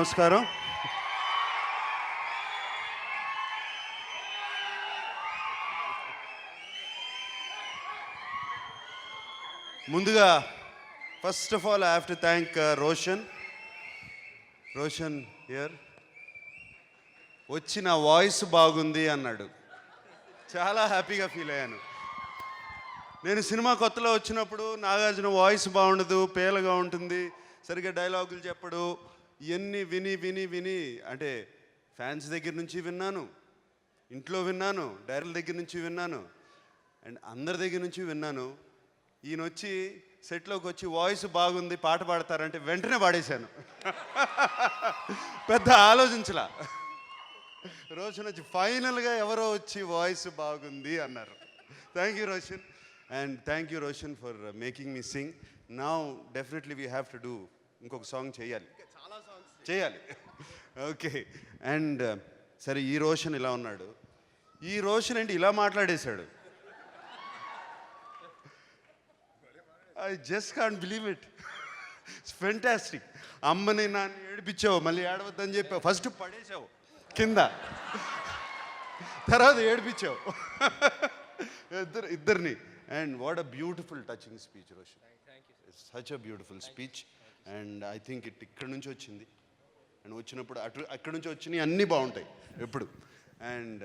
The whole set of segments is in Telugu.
నమస్కారం. ముందుగా first of all I have to thank Roshan here. వచ్చి నా వాయిస్ బాగుంది అన్నాడు. చాలా హ్యాపీగా ఫీల్ అయ్యాను. నేను సినిమా కొత్తలో వచ్చినప్పుడు నాగార్జున వాయిస్ బాగుండదు, పేలగా ఉంటుంది, సరిగ్గా డైలాగులు చెప్పడు, ఇవన్నీ విని విని విని అంటే ఫ్యాన్స్ దగ్గర నుంచి విన్నాను, ఇంట్లో విన్నాను, డైరెక్టర్ దగ్గర నుంచి విన్నాను, అండ్ అందరి దగ్గర నుంచి విన్నాను. ఈయన వచ్చి సెట్లోకి వచ్చి వాయిస్ బాగుంది పాట పాడతారంటే వెంటనే పాడేశాను. పెద్ద ఆలోచించలా. రోషన్ వచ్చి ఫైనల్గా ఎవరో వచ్చి వాయిస్ బాగుంది అన్నారు. Thank you Roshan, and thank you Roshan for making me sing. Now definitely we have to do ఇంకొక సాంగ్ చేయాలి. ఓకే. అండ్ సరే, ఈ రోషన్ ఇలా ఉన్నాడు, ఈ రోషన్ ఏంటి ఇలా మాట్లాడేశాడు. I just can't believe it. It's fantastic. అమ్మని నాన్న ఏడిపించావు, మళ్ళీ ఏడవద్దని చెప్పావు, ఫస్ట్ పడేసావు కింద, తర్వాత ఏడిపించావు ఇద్దరిని. And what a beautiful touching speech Roshan. It's such a beautiful speech. And I think ఇక్కడి నుంచి వచ్చింది, అండ్ వచ్చినప్పుడు అక్కడి నుంచి వచ్చినాయి అన్నీ బాగుంటాయి ఎప్పుడు. And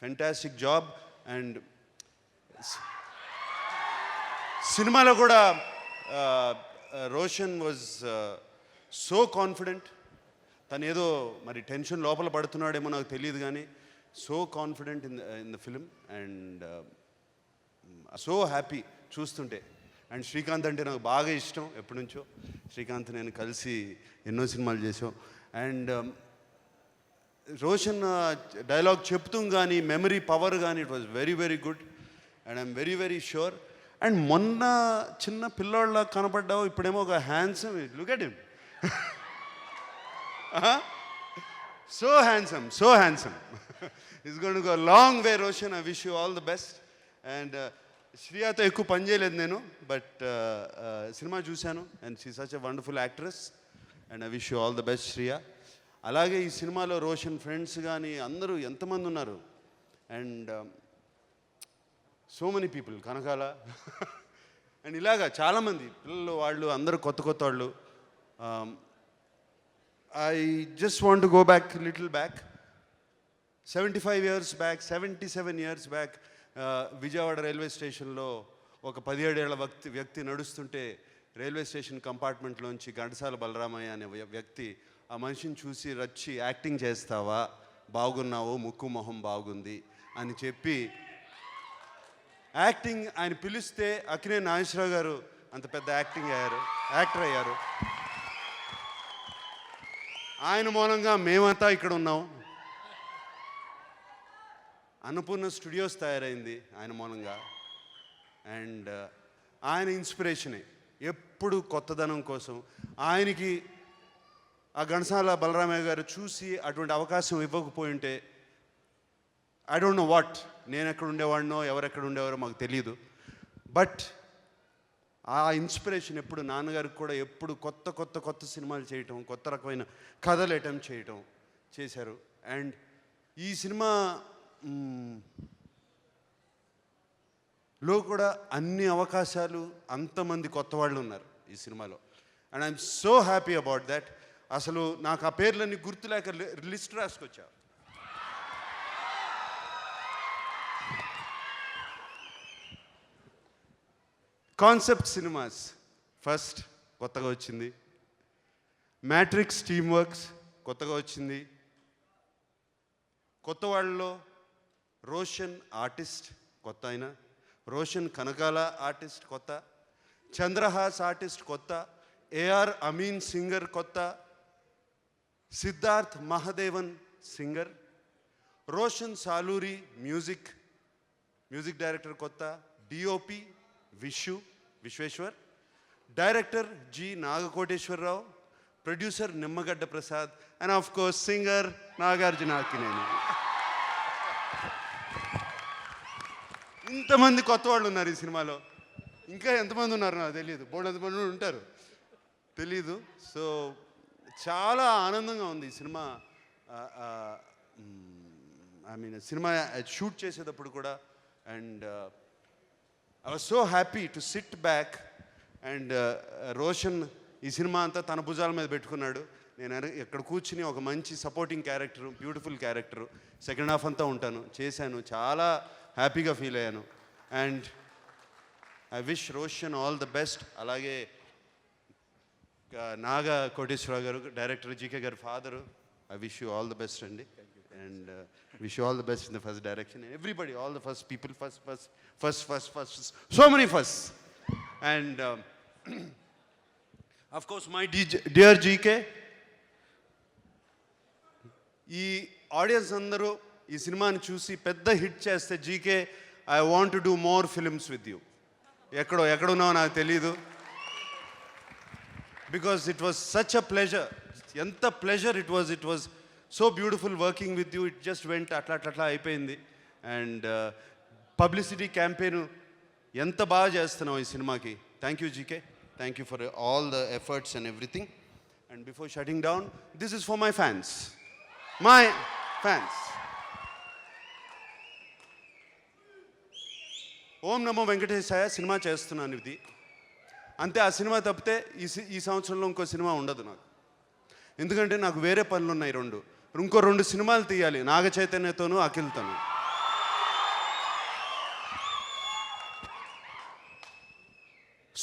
fantastic job. అండ్ సినిమాలో కూడా రోషన్ వాజ్ సో కాన్ఫిడెంట్. తను ఏదో మరి టెన్షన్ లోపల పడుతున్నాడేమో నాకు తెలియదు, కానీ so confident in the film. And so happy చూస్తుంటే. అండ్ శ్రీకాంత్ అంటే నాకు బాగా ఇష్టం ఎప్పటి నుంచో. శ్రీకాంత్ నేను కలిసి ఎన్నో సినిమాలు చేసాం. అండ్ రోషన్ డైలాగ్ చెప్తూ కానీ మెమరీ పవర్ కానీ it was very very good. And I'm very very sure. And మొన్న చిన్న పిల్లోళ్ళ కనపడ్డావు, ఇప్పుడేమో ఒక handsome. Look at him, so handsome. It's going to go long way Roshan. I wish you all the best. And శ్రియతో ఎక్కువ పని చేయలేదు నేను, బట్ సినిమా చూశాను, and she such a wonderful actress. And I wish you all the best Shriya. అలాగే ఈ సినిమాలో రోషన్ ఫ్రెండ్స్ కానీ అందరూ ఎంతమంది ఉన్నారు. And so many people, Kanakala and ఇలాగా చాలామంది పిల్లలు, వాళ్ళు అందరూ కొత్త వాళ్ళు. I just want to go back little back. 77 years back Vijayawada railway స్టేషన్లో ఒక 17 ఏళ్ల వ్యక్తి నడుస్తుంటే రైల్వే స్టేషన్ కంపార్ట్మెంట్లోంచి ఘంటసాల బలరామయ్య అనే వ్యక్తి ఆ మనిషిని చూసి రచ్చి, యాక్టింగ్ చేస్తావా, బాగున్నావు, ముక్కు మొహం బాగుంది అని చెప్పి యాక్టింగ్ ఆయన పిలిస్తే అక్కినేని నాగేశ్వరరావు గారు అంత పెద్ద యాక్టర్ అయ్యారు. ఆయన మూలంగా మేమంతా ఇక్కడ ఉన్నాం. అన్నపూర్ణ స్టూడియోస్ తయారైంది ఆయన మూలంగా. అండ్ ఆయన ఇన్స్పిరేషనే ఎప్పుడు కొత్తదనం కోసం. ఆయనకి ఆ ఘంటసాల బలరామయ్య గారు చూసి అటువంటి అవకాశం ఇవ్వకపోయి ఉంటే ఐ డోంట్ నో వాట్, నేను ఎక్కడ ఉండేవాడినో ఎవరెక్కడ ఉండేవారో మాకు తెలియదు. బట్ ఆ ఇన్స్పిరేషన్ ఎప్పుడు నాన్నగారికి కూడా ఎప్పుడు కొత్త సినిమాలు చేయటం, కొత్త రకమైన కథలు అటెంప్ట్ చేయటం చేశారు. అండ్ ఈ సినిమా లో కూడా అన్ని అవకాశాలు, అంతమంది కొత్త వాళ్ళు ఉన్నారు ఈ సినిమాలో. And I'm so happy about that. అసలు నాకు ఆ పేర్లన్నీ గుర్తులేక లిస్ట్ రాసుకొచ్చా. కాన్సెప్ట్ సినిమాస్ ఫస్ట్ కొత్తగా వచ్చింది. మ్యాట్రిక్స్ టీమ్ వర్క్స్ కొత్తగా వచ్చింది. కొత్త వాళ్ళలో రోషన్ ఆర్టిస్ట్ కొత్త, ఆయన రోషన్ కనకాల ఆర్టిస్ట్ కొత్త, చంద్రహాస్ ఆర్టిస్ట్ కొత్త, ఏఆర్ అమీన్ సింగర్ కొత్త, Siddharth Mahadevan singer, Roshan Saluri music director కొత్త, DOP Visweswar, director G Nagakoteswararao, producer Nimmagadda Prasad, and of course singer Nagarjuna Akkineni. ఇంతమంది కొత్త వాళ్ళు ఉన్నారు ఈ సినిమాలో. ఇంకా ఎంతమంది ఉన్నారు నాకు తెలియదు, బోర్డు ఎంతమంది ఉంటారు తెలీదు. సో చాలా ఆనందంగా ఉంది ఈ cinema. I mean cinema shoot చేసేటప్పుడు కూడా. And I was so happy to SIT back. And Roshan ఈ సినిమా అంతా తన భుజాల మీద పెట్టుకున్నాడు. నేను ఇక్కడ కూర్చుని ఒక మంచి supporting character, beautiful character second half అంతా ఉంటాను, చేశాను. చాలా హ్యాపీగా ఫీల్ అయ్యాను. And I wish Roshan all the best. అలాగే నాగా కోటేశ్వరరావు గారు, డైరెక్టర్ జీకే గారు father, I wish you all the best అండి. And wish you all the best in the first direction. Everybody, all the first people, first so many first. And of course my dear GK, ఈ ఆడియన్స్ అందరూ ఈ సినిమాని చూసి పెద్ద హిట్ చేస్తే GK, I want to do more films with you. ఎక్కడున్నావో నాకు తెలీదు. Because it was such a pleasure. ఎంత pleasure it was so beautiful working with you. It just went అట్లా అయిపోయింది. అండ్ పబ్లిసిటీ క్యాంపెయిన్ ఎంత బాగా చేస్తున్నావు ఈ సినిమాకి. Thank you GK, thank you for all the efforts and everything. And before shutting down, this is for my fans. Om Namo Venkatesaya cinema చేస్తున్నాను ఇది అంతే. ఆ సినిమా తప్పితే ఈ సంవత్సరంలో ఇంకో సినిమా ఉండదు నాకు. ఎందుకంటే నాకు వేరే పనులు ఉన్నాయి ఇంకో 2 సినిమాలు తీయాలి, నాగ చైతన్యతోనూ అఖిల్తోనూ.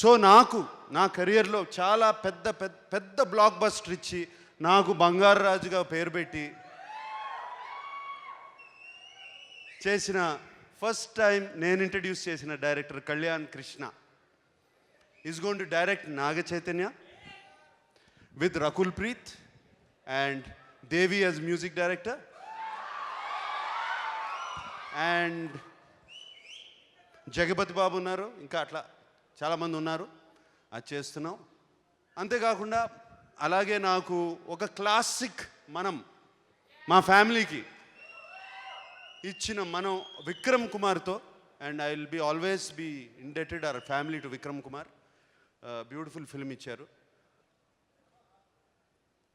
సో నాకు నా కెరియర్లో చాలా పెద్ద బ్లాక్ బస్టర్ ఇచ్చి నాకు బంగారు రాజుగా పేరు పెట్టి చేసిన ఫస్ట్ టైం నేను ఇంట్రడ్యూస్ చేసిన director Kalyan Krishna is going to direct Naga Chaitanya with Rakul Preet and Devi as music director. And Jagapathi Babu ఉన్నారు, ఇంకా అట్లా చాలామంది ఉన్నారు. అది చేస్తున్నాం. అంతేకాకుండా అలాగే నాకు ఒక క్లాసిక్ మా ఫ్యామిలీకి ఇచ్చిన విక్రమ్ కుమార్తో, and I will be always be indebted our family to Vikram Kumar. Beautiful film ఇచ్చారు.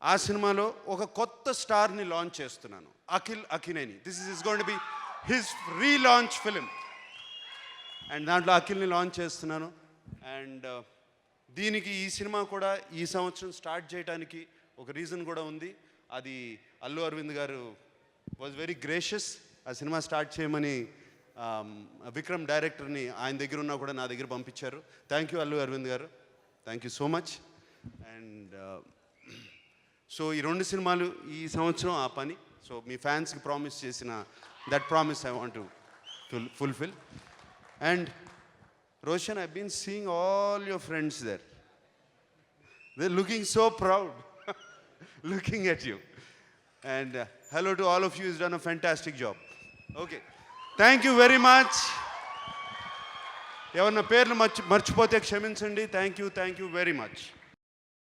ఆ సినిమాలో ఒక కొత్త స్టార్ని లాంచ్ చేస్తున్నాను, Akhil Akkineni. This is going to be his relaunch film. And దాంట్లో అఖిల్ని లాంచ్ చేస్తున్నాను. అండ్ దీనికి ఈ సినిమా కూడా ఈ సంవత్సరం స్టార్ట్ చేయడానికి ఒక రీజన్ కూడా ఉంది. అది అల్లు అరవింద్ గారు వాజ్ వెరీ గ్రేషియస్. ఆ సినిమా స్టార్ట్ చేయమని విక్రమ్ డైరెక్టర్ని ఆయన దగ్గర ఉన్నా కూడా నా దగ్గర పంపించారు. థ్యాంక్ యూ అల్లు అరవింద్ గారు, thank you so much. And so ఈ 2 సినిమాలు ఈ సంవత్సరం ఆ పని. సో మీ ఫ్యాన్స్కి ప్రామిస్ చేసిన that promise I want to fulfil. And Roshan, I've been seeing all your friends there. They're looking so proud looking at you. And hello to all of you who's done a fantastic job. Okay. Thank you very much. ఎవరన్నా పేర్లు మర్చిపోతే క్షమించండి. Thank you very much.